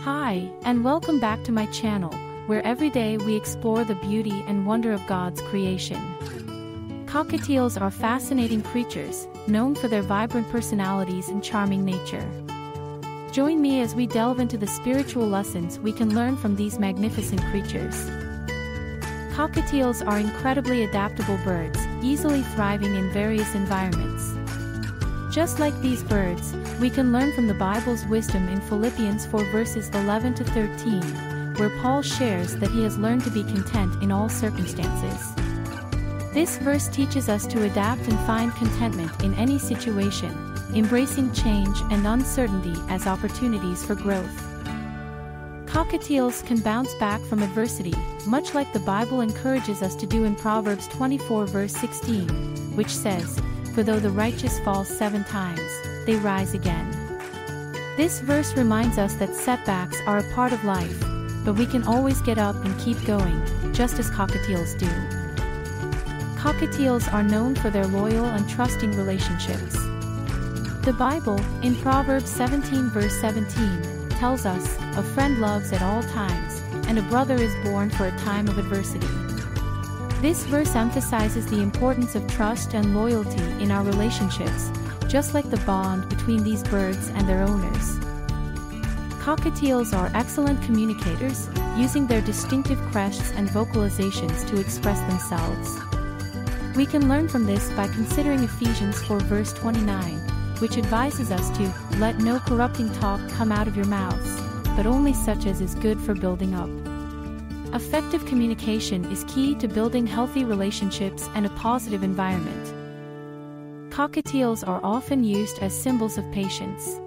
Hi, and welcome back to my channel, where every day we explore the beauty and wonder of God's creation. Cockatiels are fascinating creatures, known for their vibrant personalities and charming nature. Join me as we delve into the spiritual lessons we can learn from these magnificent creatures. Cockatiels are incredibly adaptable birds, easily thriving in various environments. Just like these birds, we can learn from the Bible's wisdom in Philippians 4 verses 11 to 13, where Paul shares that he has learned to be content in all circumstances. This verse teaches us to adapt and find contentment in any situation, embracing change and uncertainty as opportunities for growth. Cockatiels can bounce back from adversity, much like the Bible encourages us to do in Proverbs 24 verse 16, which says, "For though the righteous fall 7 times, they rise again." This verse reminds us that setbacks are a part of life, but we can always get up and keep going, just as cockatiels do. Cockatiels are known for their loyal and trusting relationships. The Bible, in Proverbs 17 verse 17, tells us, "A friend loves at all times, and a brother is born for a time of adversity." This verse emphasizes the importance of trust and loyalty in our relationships, just like the bond between these birds and their owners. Cockatiels are excellent communicators, using their distinctive crests and vocalizations to express themselves. We can learn from this by considering Ephesians 4 verse 29, which advises us to let no corrupting talk come out of your mouths, but only such as is good for building up. Effective communication is key to building healthy relationships and a positive environment. Cockatiels are often used as symbols of patience.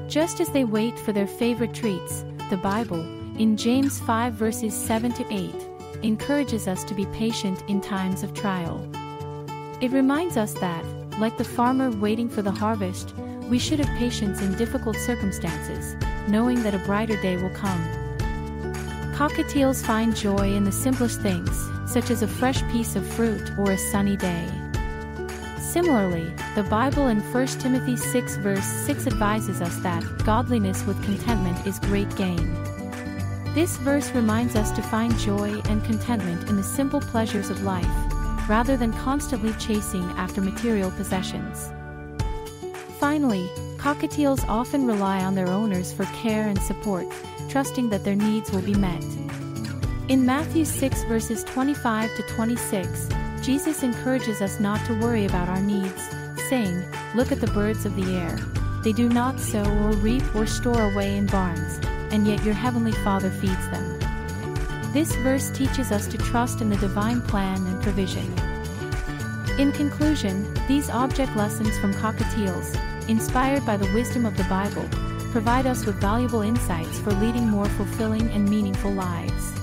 Just as they wait for their favorite treats, the Bible, in James 5 verses 7 to 8, encourages us to be patient in times of trial. It reminds us that, like the farmer waiting for the harvest, we should have patience in difficult circumstances, knowing that a brighter day will come. Cockatiels find joy in the simplest things, such as a fresh piece of fruit or a sunny day. Similarly, the Bible in 1 Timothy 6 verse 6 advises us that godliness with contentment is great gain. This verse reminds us to find joy and contentment in the simple pleasures of life, rather than constantly chasing after material possessions. Finally, cockatiels often rely on their owners for care and support, trusting that their needs will be met. In Matthew 6 verses 25 to 26, Jesus encourages us not to worry about our needs, saying, "Look at the birds of the air. They do not sow or reap or store away in barns, and yet your heavenly Father feeds them." This verse teaches us to trust in the divine plan and provision. In conclusion, these object lessons from cockatiels, inspired by the wisdom of the Bible, provide us with valuable insights for leading more fulfilling and meaningful lives.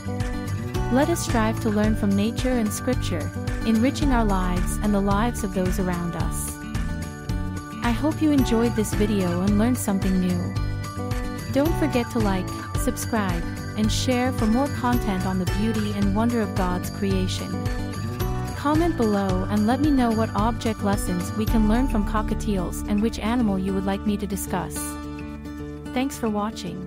Let us strive to learn from nature and Scripture, enriching our lives and the lives of those around us. I hope you enjoyed this video and learned something new. Don't forget to like, subscribe, and share for more content on the beauty and wonder of God's creation. Comment below and let me know what object lessons we can learn from cockatiels and which animal you would like me to discuss. Thanks for watching.